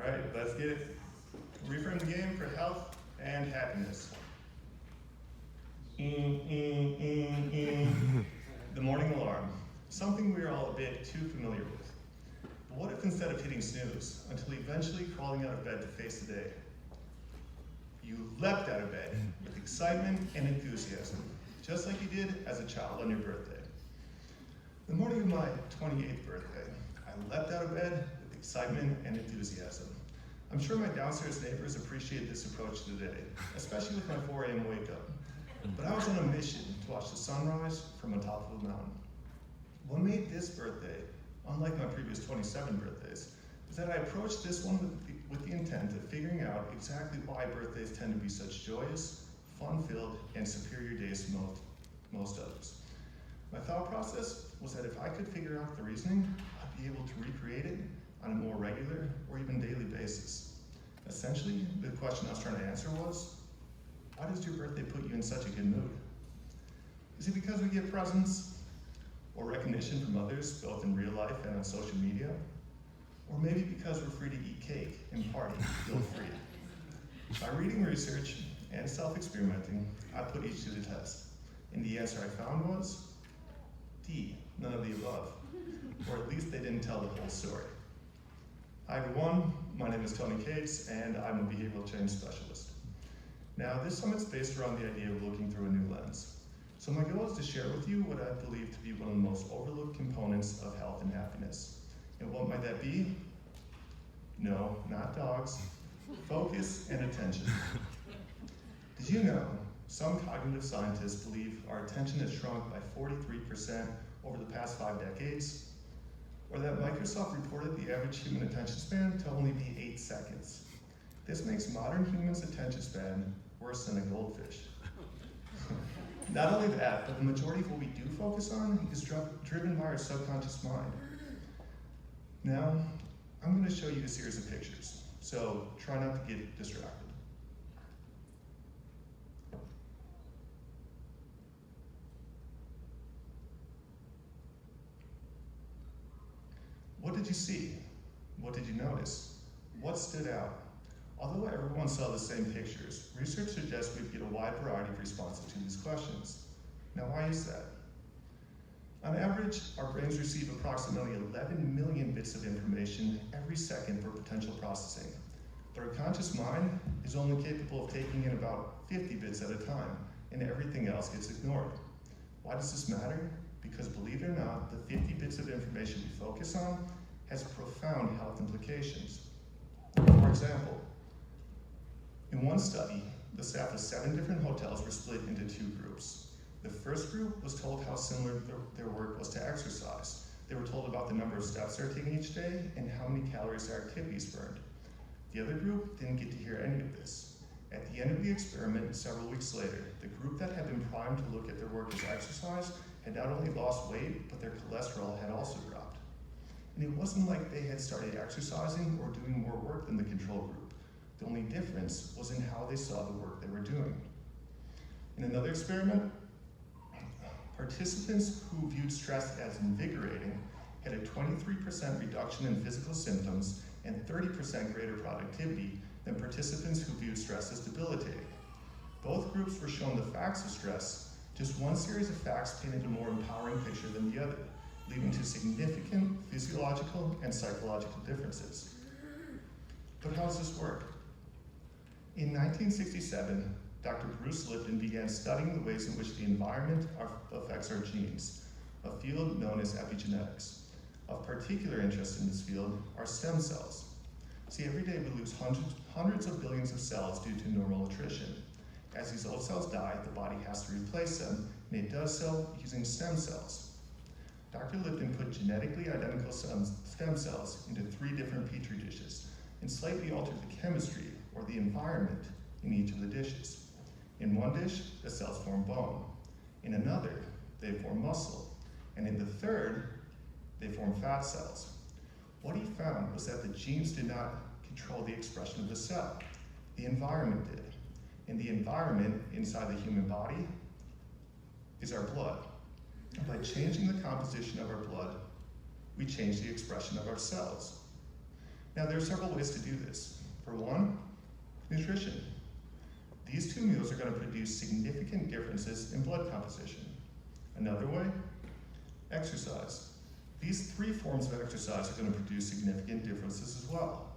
right, let's get it. Reframe the game for health and happiness. The morning alarm. Something we are all a bit too familiar with. But what if instead of hitting snooze, until eventually crawling out of bed to face the day, you leapt out of bed with excitement and enthusiasm, just like you did as a child on your birthday. The morning of my 28th birthday, I leapt out of bed with excitement and enthusiasm. I'm sure my downstairs neighbors appreciate this approach to the day, especially with my 4 a.m. wake up. But I was on a mission to watch the sunrise from on top of a mountain. What made this birthday, unlike my previous 27 birthdays, is that I approached this one with the intent of figuring out exactly why birthdays tend to be such joyous, fun-filled, and superior days to most others. My thought process was that if I could figure out the reasoning, I'd be able to recreate it on a more regular or even daily basis. Essentially, the question I was trying to answer was, why does your birthday put you in such a good mood? Is it because we get presents or recognition from others, both in real life and on social media? Or maybe because we're free to eat cake and party guilt-free? By reading research and self-experimenting, I put each to the test. And the answer I found was D, none of the above. Or at least they didn't tell the whole story. Hi everyone, my name is Tony Cates, and I'm a behavioral change specialist. Now, this summit's based around the idea of looking through a new lens. So my goal is to share with you what I believe to be one of the most overlooked components of health and happiness. And what might that be? No, not dogs. Focus and attention. Did you know some cognitive scientists believe our attention has shrunk by 43% over the past 5 decades? Or that Microsoft reported the average human attention span to only be 8 seconds. This makes modern humans' attention span worse than a goldfish. Not only that, but the majority of what we do focus on is driven by our subconscious mind. Now, I'm going to show you a series of pictures, so try not to get distracted. What did you see? What did you notice? What stood out? Although everyone saw the same pictures, research suggests we'd get a wide variety of responses to these questions. Now, why is that? On average, our brains receive approximately 11 million bits of information every second for potential processing. But our conscious mind is only capable of taking in about 50 bits at a time, and everything else gets ignored. Why does this matter? Because believe it or not, the 50 bits of information we focus on has profound health implications. For example, in one study, the staff of 7 different hotels were split into 2 groups. The first group was told how similar their work was to exercise. They were told about the number of steps they're taking each day and how many calories their activities burned. The other group didn't get to hear any of this. At the end of the experiment, several weeks later, the group that had been primed to look at their work as exercise had not only lost weight, but their cholesterol had also dropped. And it wasn't like they had started exercising or doing more work than the control group. The only difference was in how they saw the work they were doing. In another experiment, participants who viewed stress as invigorating had a 23% reduction in physical symptoms and 30% greater productivity than participants who viewed stress as debilitating. Both groups were shown the facts of stress. Just one series of facts painted a more empowering picture than the other, leading to significant physiological and psychological differences. But how does this work? In 1967, Dr. Bruce Lipton began studying the ways in which the environment affects our genes, a field known as epigenetics. Of particular interest in this field are stem cells. See, every day we lose hundreds of billions of cells due to normal attrition. As these old cells die, the body has to replace them, and it does so using stem cells. Dr. Lipton put genetically identical stem cells into 3 different petri dishes and slightly altered the chemistry or the environment in each of the dishes. In one dish, the cells form bone. In another, they form muscle. And in the third, they form fat cells. What he found was that the genes did not control the expression of the cell. The environment did. And the environment inside the human body is our blood. And by changing the composition of our blood, we change the expression of our cells. Now, there are several ways to do this. For one, nutrition. These two meals are going to produce significant differences in blood composition. Another way, exercise. These three forms of exercise are going to produce significant differences as well.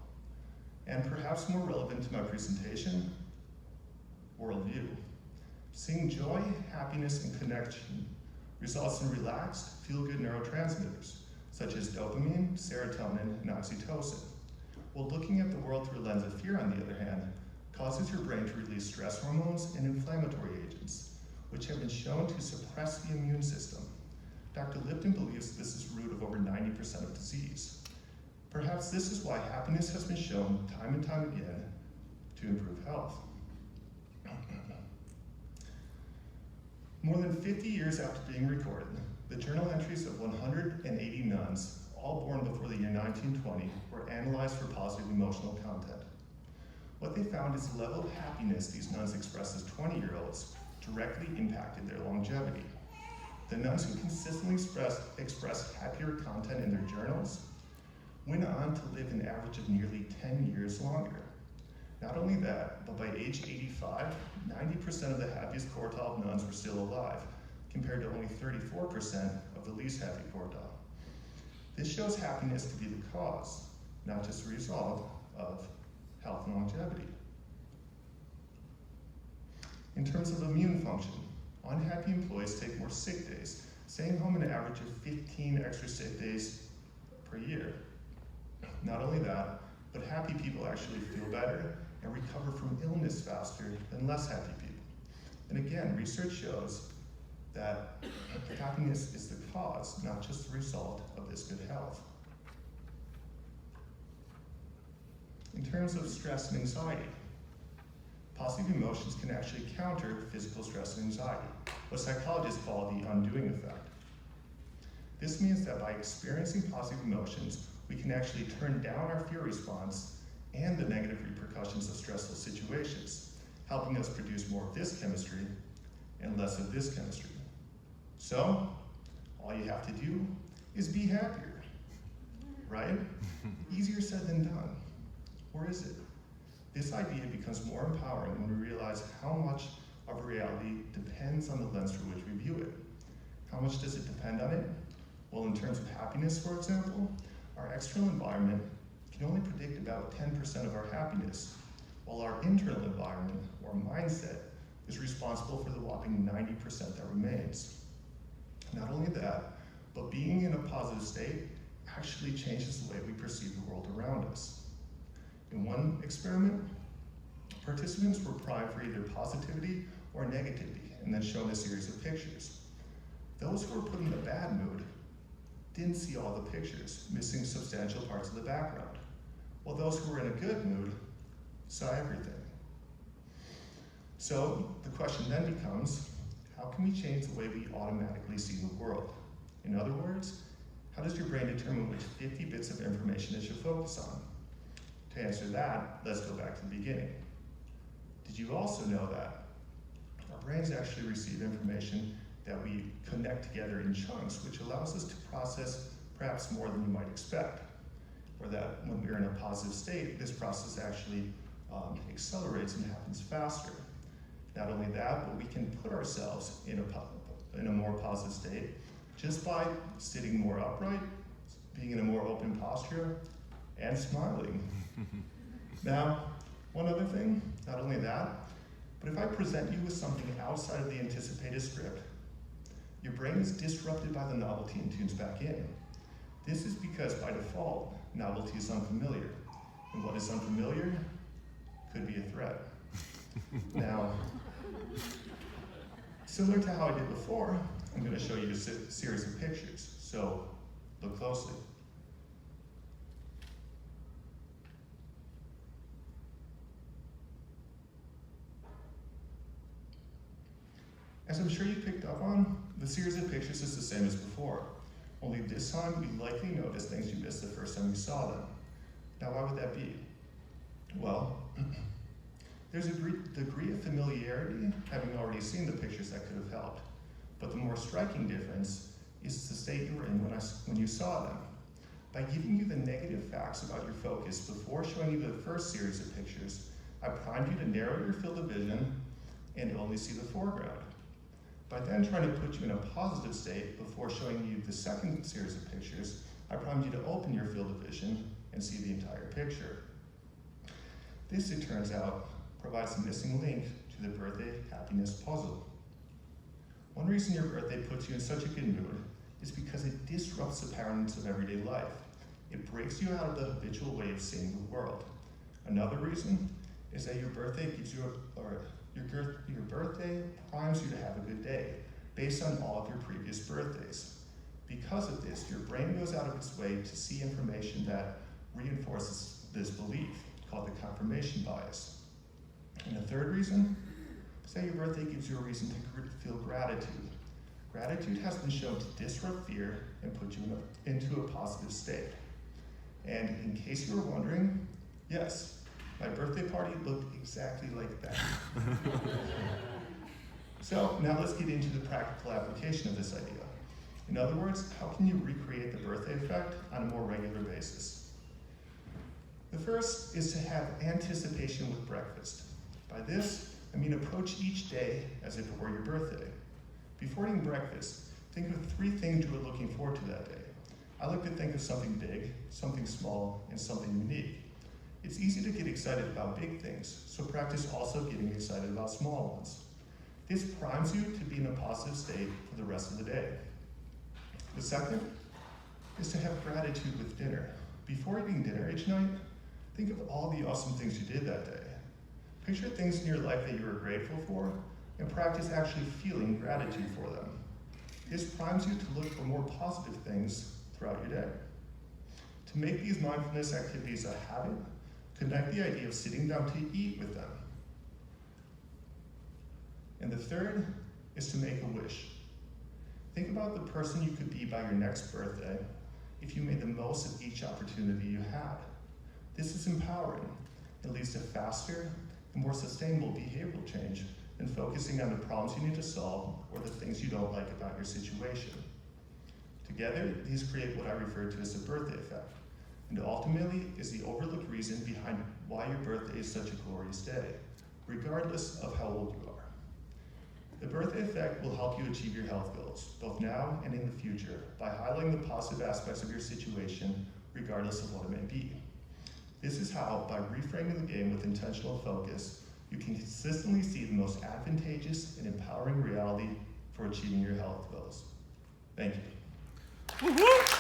And perhaps more relevant to my presentation, worldview. Seeing joy, happiness, and connection results in relaxed, feel-good neurotransmitters, such as dopamine, serotonin, and oxytocin. While looking at the world through a lens of fear, on the other hand, causes your brain to release stress hormones and inflammatory agents, which have been shown to suppress the immune system. Dr. Lipton believes this is the root of over 90% of disease. Perhaps this is why happiness has been shown time and time again to improve health. More than 50 years after being recorded, the journal entries of 180 nuns, all born before the year 1920, were analyzed for positive emotional content. What they found is the level of happiness these nuns expressed as 20-year-olds directly impacted their longevity. The nuns who consistently expressed happier content in their journals went on to live an average of nearly 10 years longer. Not only that, but by age 85, 90% of the happiest quartile of nuns were still alive, compared to only 34% of the least happy quartile. This shows happiness to be the cause, not just the result, of health and longevity. In terms of immune function, unhappy employees take more sick days, staying home an average of 15 extra sick days per year. Not only that, but happy people actually feel better and recover from illness faster than less happy people. And again, research shows that happiness is the cause, not just the result of this good health. In terms of stress and anxiety, positive emotions can actually counter physical stress and anxiety, what psychologists call the undoing effect. This means that by experiencing positive emotions, we can actually turn down our fear response and the negative repercussions of stressful situations, helping us produce more of this chemistry and less of this chemistry. So, all you have to do is be happier, right? Easier said than done. Or is it? This idea becomes more empowering when we realize how much of reality depends on the lens through which we view it. How much does it depend on it? Well, in terms of happiness, for example, our external environment can only predict about 10% of our happiness, while our internal environment, or mindset, is responsible for the whopping 90% that remains. Not only that, but being in a positive state actually changes the way we perceive the world around us. In one experiment, participants were primed for either positivity or negativity, and then shown a series of pictures. Those who were put in a bad mood didn't see all the pictures, missing substantial parts of the background, while those who were in a good mood saw everything. So the question then becomes, how can we change the way we automatically see the world? In other words, how does your brain determine which 50 bits of information it should focus on? To answer that, let's go back to the beginning. Did you also know that our brains actually receive information that we connect together in chunks, which allows us to process perhaps more than you might expect? Or that when we're in a positive state, this process actually accelerates and happens faster. Not only that, but we can put ourselves in a more positive state just by sitting more upright, being in a more open posture, and smiling. Now, one other thing, not only that, but if I present you with something outside of the anticipated script, your brain is disrupted by the novelty and tunes back in. This is because by default, novelty is unfamiliar. And what is unfamiliar could be a threat. Now, similar to how I did before, I'm going to show you a series of pictures. So, look closely. As I'm sure you picked up on, the series of pictures is the same as before, only this time you likely noticed things you missed the first time you saw them. Now, why would that be? Well, there's a degree of familiarity, having already seen the pictures, that could have helped. But the more striking difference is the state you were in when you saw them. By giving you the negative facts about your focus before showing you the first series of pictures, I primed you to narrow your field of vision and only see the foreground. By then trying to put you in a positive state before showing you the second series of pictures, I primed you to open your field of vision and see the entire picture. This, it turns out, provides the missing link to the birthday happiness puzzle. One reason your birthday puts you in such a good mood is because it disrupts the patterns of everyday life. It breaks you out of the habitual way of seeing the world. Another reason is that your birthday your birthday primes you to have a good day based on all of your previous birthdays. Because of this, your brain goes out of its way to see information that reinforces this belief, called the confirmation bias. And the third reason is that your birthday gives you a reason to feel gratitude. Gratitude has been shown to disrupt fear and put you into a positive state. And in case you were wondering, yes, my birthday party looked exactly like that. So now let's get into the practical application of this idea. In other words, how can you recreate the birthday effect on a more regular basis? The first is to have anticipation with breakfast. By this, I mean approach each day as if it were your birthday. Before eating breakfast, think of 3 things you are looking forward to that day. I like to think of something big, something small, and something unique. It's easy to get excited about big things, so practice also getting excited about small ones. This primes you to be in a positive state for the rest of the day. The second is to have gratitude with dinner. Before eating dinner each night, think of all the awesome things you did that day. Picture things in your life that you are grateful for, and practice actually feeling gratitude for them. This primes you to look for more positive things throughout your day. To make these mindfulness activities a habit, connect the idea of sitting down to eat with them. And the third is to make a wish. Think about the person you could be by your next birthday if you made the most of each opportunity you had. This is empowering. It leads to faster and more sustainable behavioral change than focusing on the problems you need to solve or the things you don't like about your situation. Together, these create what I refer to as the birthday effect, and ultimately is the overlooked reason behind why your birthday is such a glorious day, regardless of how old you are. The birthday effect will help you achieve your health goals, both now and in the future, by highlighting the positive aspects of your situation, regardless of what it may be. This is how, by reframing the game with intentional focus, you can consistently see the most advantageous and empowering reality for achieving your health goals. Thank you. Woo-hoo!